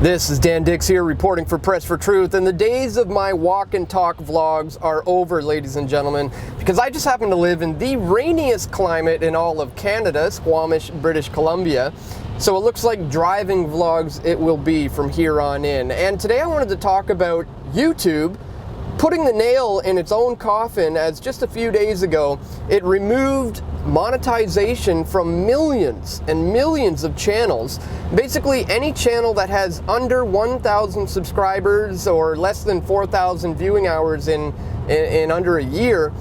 This is Dan Dix here reporting for Press for Truth, and the days of my walk and talk vlogs are over, ladies and gentlemen, because I just happen to live in the rainiest climate in all of Canada, Squamish, British Columbia. So it looks like driving vlogs it will be from here on in. And today I wanted to talk about YouTube putting the nail in its own coffin, as just a few days ago it removed monetization from millions and millions of channels. Basically any channel that has under 1,000 subscribers or less than 4,000 viewing hours in under a year,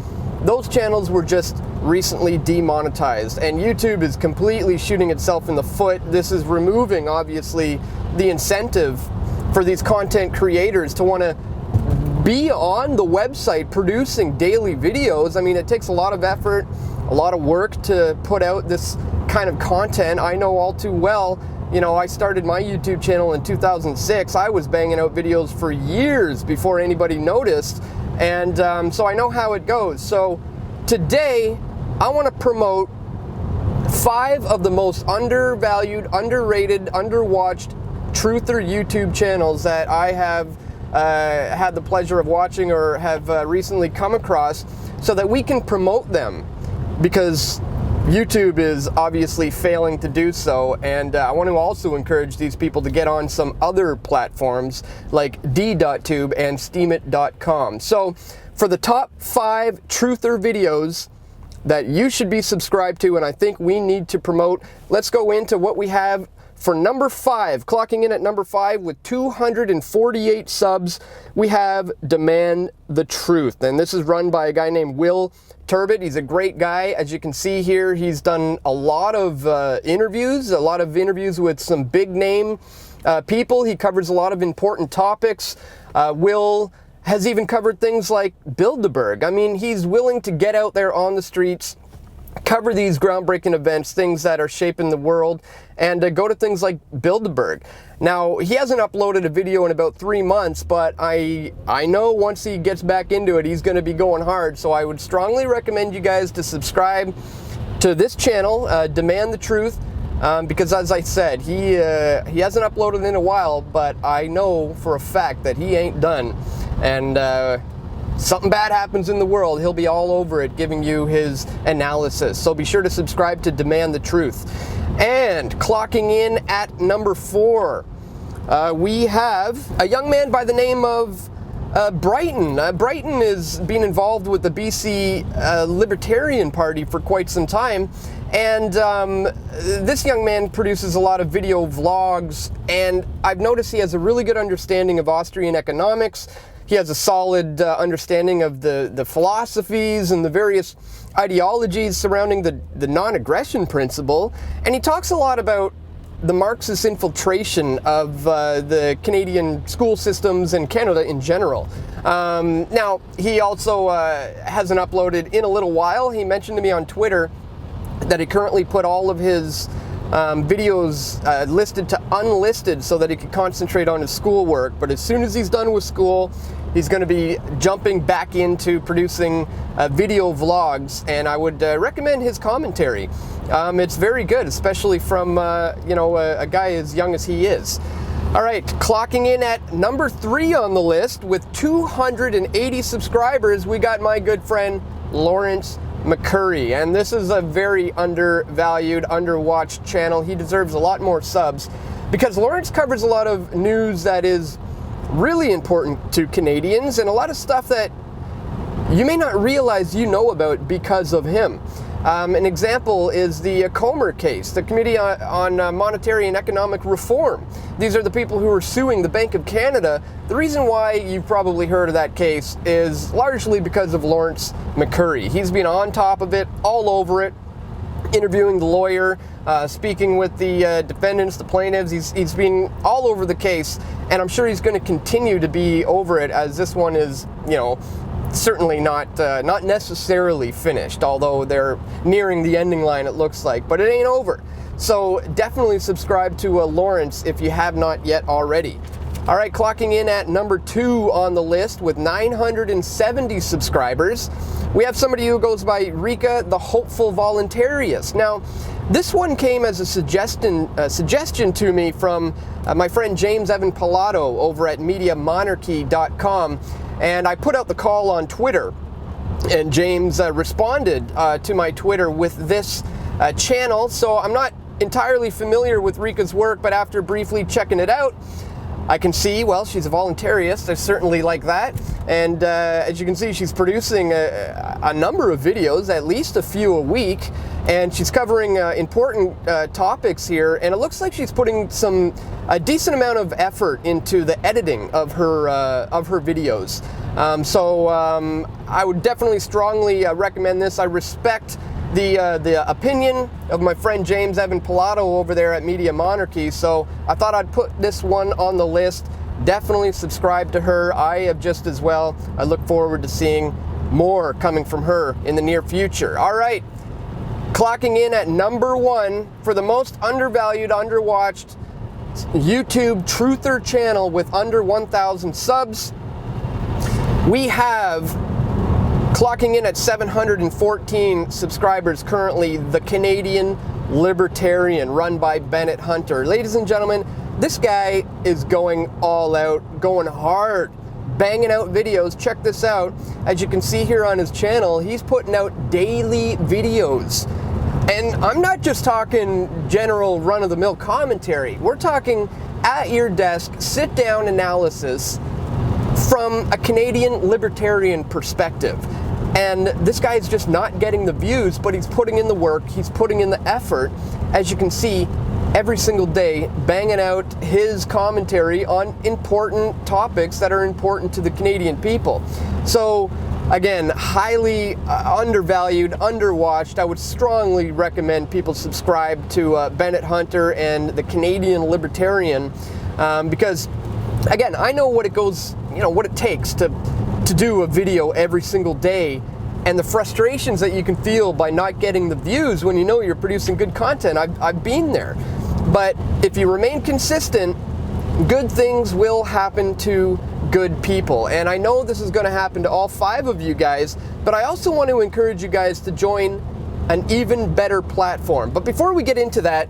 those channels were just recently demonetized, and YouTube is completely shooting itself in the foot. This is removing, obviously, the incentive for these content creators to want to be on the website producing daily videos. I mean, it takes a lot of effort, a lot of work to put out this kind of content. I know all too well, you know, I started my YouTube channel in 2006. I was banging out videos for years before anybody noticed, and so I know how it goes. So today, I want to promote 5 of the most undervalued, underrated, underwatched truther YouTube channels that I have had the pleasure of watching or have recently come across, so that we can promote them, because YouTube is obviously failing to do so. And I want to also encourage these people to get on some other platforms like d.tube and steemit.com. So for the top 5 truther videos that you should be subscribed to and I think we need to promote, let's go into what we have for number 5. Clocking in at number 5 with 248 subs, we have Demand the Truth. And this is run by a guy named Will Turbot. He's a great guy. As you can see here, he's done a lot of interviews with some big name people. He covers a lot of important topics. Will has even covered things like Bilderberg. I mean, he's willing to get out there on the streets, cover these groundbreaking events, things that are shaping the world, and go to things like Bilderberg. Now, he hasn't uploaded a video in about 3 months, but I know once he gets back into it, he's going to be going hard. So I would strongly recommend you guys to subscribe to this channel, Demand the Truth, because as I said, he hasn't uploaded in a while, but I know for a fact that he ain't done. And something bad happens in the world, he'll be all over it giving you his analysis. So be sure to subscribe to Demand the Truth. And clocking in at number 4, we have a young man by the name of Bryton. Bryton has been involved with the BC Libertarian Party for quite some time. And this young man produces a lot of video vlogs, and I've noticed he has a really good understanding of Austrian economics. He has a solid understanding of the philosophies and the various ideologies surrounding the non-aggression principle. And he talks a lot about the Marxist infiltration of the Canadian school systems and Canada in general. Now, he also hasn't uploaded in a little while. He mentioned to me on Twitter that he currently put all of his videos listed to unlisted so that he could concentrate on his schoolwork. But as soon as he's done with school, he's going to be jumping back into producing video vlogs, and I would recommend his commentary. It's very good, especially from a guy as young as he is. All right, clocking in at number 3 on the list with 280 subscribers, we got my good friend Lawrence McCurry, and this is a very undervalued, underwatched channel. He deserves a lot more subs because Lawrence covers a lot of news that is really important to Canadians, and a lot of stuff that you may not realize you know about because of him. An example is the Comer case, the Committee on Monetary and Economic Reform. These are the people who are suing the Bank of Canada. The reason why you've probably heard of that case is largely because of Lawrence McCurry. He's been on top of it, all over it, interviewing the lawyer, speaking with the defendants, the plaintiffs. He's been all over the case, and I'm sure he's going to continue to be over it, as this one is, you know, certainly not necessarily finished, although they're nearing the ending line, it looks like, but it ain't over. So definitely subscribe to Lawrence if you have not yet already. All right, clocking in at number 2 on the list with 970 subscribers, we have somebody who goes by Rica, the Hopeful Voluntarist. Now, This one came as a suggestion to me from my friend James Evan Pilato over at MediaMonarchy.com, and I put out the call on Twitter, and James responded to my Twitter with this channel. So I'm not entirely familiar with Rica's work, but after briefly checking it out, I can see, well, she's a voluntarist. I certainly like that. And as you can see, she's producing a number of videos, at least a few a week, and she's covering important topics here. And it looks like she's putting a decent amount of effort into the editing of her videos. So I would definitely strongly recommend this. I respect the opinion of my friend James Evan Pilato over there at Media Monarchy, so I thought I'd put this one on the list. Definitely subscribe to her. I have just as well. I look forward to seeing more coming from her in the near future. All right, clocking in at number 1 for the most undervalued, underwatched YouTube truther channel with under 1,000 subs, we have, clocking in at 714 subscribers currently, the Canadian Libertarian, run by Bennett Hunter. Ladies and gentlemen, this guy is going all out, going hard, banging out videos. Check this out. As you can see here on his channel, he's putting out daily videos. And I'm not just talking general run-of-the-mill commentary. We're talking at your desk, sit-down analysis from a Canadian Libertarian perspective. And this guy is just not getting the views, but he's putting in the work, he's putting in the effort, as you can see, every single day, banging out his commentary on important topics that are important to the Canadian people. So, again, highly undervalued, underwatched. I would strongly recommend people subscribe to Bennett Hunter and the Canadian Libertarian, because, again, I know what it goes, what it takes to do a video every single day, and the frustrations that you can feel by not getting the views when you know you're producing good content. I've been there. But if you remain consistent, good things will happen to good people. And I know this is going to happen to all 5 of you guys, but I also want to encourage you guys to join an even better platform. But before we get into that,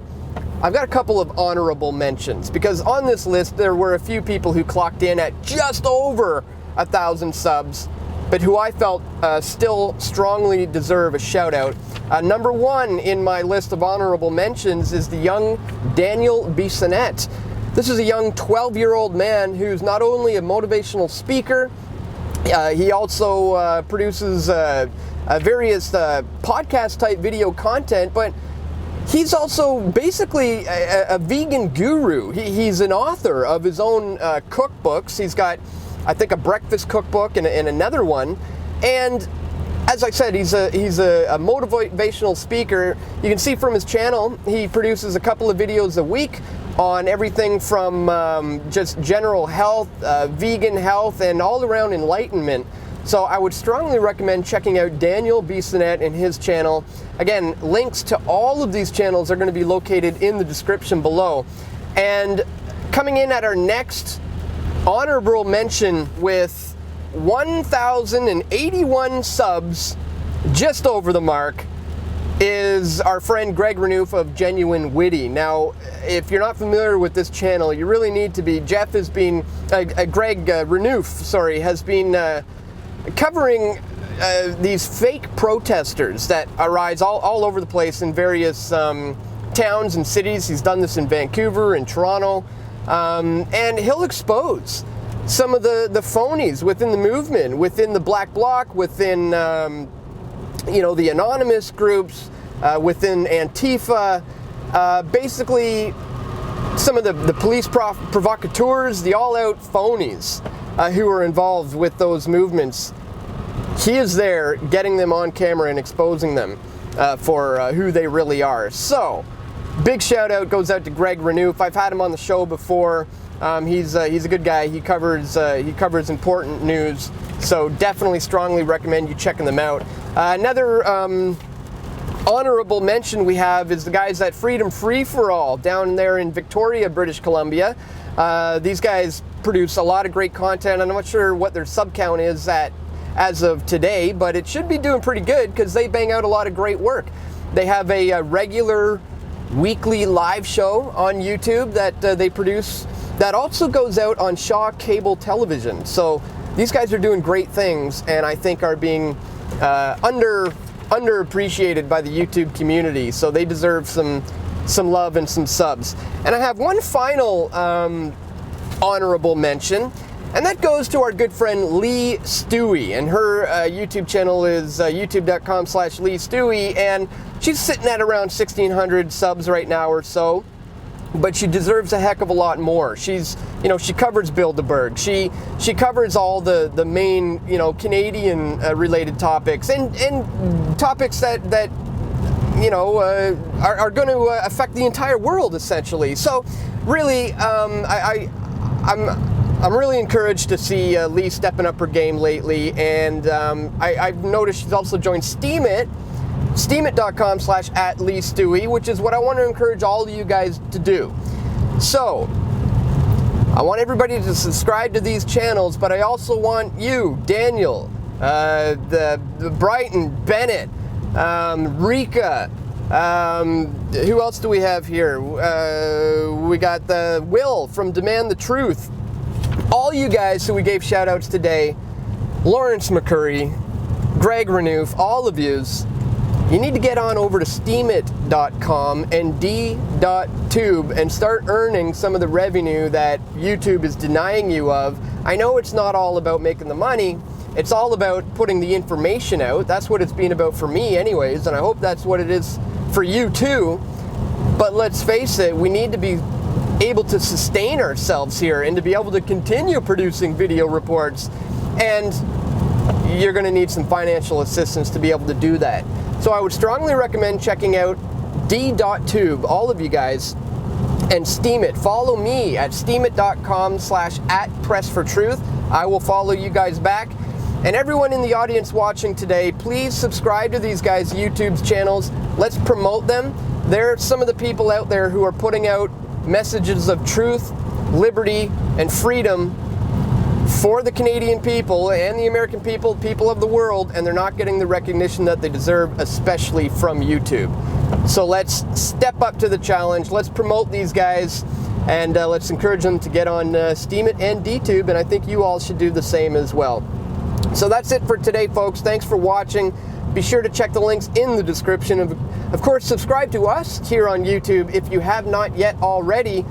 I've got a couple of honorable mentions, because on this list there were a few people who clocked in at just over 1,000 subs, but who I felt still strongly deserve a shout out. Number 1 in my list of honorable mentions is the young Daniel Bissonnette. This is a young 12-year-old man who's not only a motivational speaker, he also produces various podcast type video content, but he's also basically a vegan guru. He's an author of his own cookbooks. He's got, I think, a breakfast cookbook and another one. And as I said, he's a motivational speaker. You can see from his channel, he produces a couple of videos a week on everything from just general health, vegan health, and all around enlightenment. So I would strongly recommend checking out Daniel Bissonnette and his channel. Again, links to all of these channels are going to be located in the description below. And coming in at our next honorable mention with 1,081 subs, just over the mark, is our friend Greg Renouf of Genuine Witty. Now, if you're not familiar with this channel, you really need to be. Greg Renouf, sorry, has been covering these fake protesters that arise all over the place in various towns and cities. He's done this in Vancouver and Toronto, and he'll expose some of the phonies within the movement, within the Black Bloc, within the anonymous groups, within Antifa, basically some of the police provocateurs, the all-out phonies who are involved with those movements. He is there getting them on camera and exposing them for who they really are. So, big shout out goes out to Greg Renouf. I've had him on the show before. He's a good guy. He covers important news. So definitely strongly recommend you checking them out. Another honorable mention we have is the guys at Freedom Free for All down there in Victoria, British Columbia. These guys produce a lot of great content. I'm not sure what their sub count is at as of today, but it should be doing pretty good because they bang out a lot of great work. They have a regular weekly live show on YouTube that they produce that also goes out on Shaw Cable Television. So these guys are doing great things, and I think are being underappreciated by the YouTube community. So they deserve some love and some subs. And I have one final honorable mention, and that goes to our good friend Leigh Stewy, and her YouTube channel is youtube.com/Leigh Stewy, and she's sitting at around 1,600 subs right now or so. But she deserves a heck of a lot more. She's, she covers Bilderberg. She covers all the main, Canadian related topics and topics that are going to affect the entire world essentially. So really, I'm really encouraged to see Leigh stepping up her game lately, and I've noticed she's also joined Steemit. Steemit.com/@Leigh Stewy, which is what I want to encourage all of you guys to do. So, I want everybody to subscribe to these channels, but I also want you, Daniel, the Bryton, Bennett, Rica, who else do we have here? We got the Will from Demand the Truth. All you guys who we gave shout outs today, Lawrence McCurry, Greg Renouf, all of yous, you need to get on over to steemit.com and d.tube and start earning some of the revenue that YouTube is denying you of. I know it's not all about making the money. It's all about putting the information out. That's what it's been about for me anyways, and I hope that's what it is for you too. But let's face it, we need to be able to sustain ourselves here and to be able to continue producing video reports. And you're going to need some financial assistance to be able to do that. So I would strongly recommend checking out d.tube, all of you guys, and Steemit. Follow me at steemit.com/@pressfortruth. I will follow you guys back. And everyone in the audience watching today, please subscribe to these guys' YouTube's channels. Let's promote them. There are some of the people out there who are putting out messages of truth, liberty, and freedom for the Canadian people and the American people, people of the world, and they're not getting the recognition that they deserve, especially from YouTube. So let's step up to the challenge. Let's promote these guys, and let's encourage them to get on Steemit and DTube, and I think you all should do the same as well. So that's it for today, folks. Thanks for watching. Be sure to check the links in the description. Of course, subscribe to us here on YouTube if you have not yet already.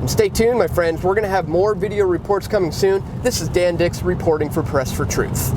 And stay tuned, my friends. We're going to have more video reports coming soon. This is Dan Dix reporting for Press for Truth.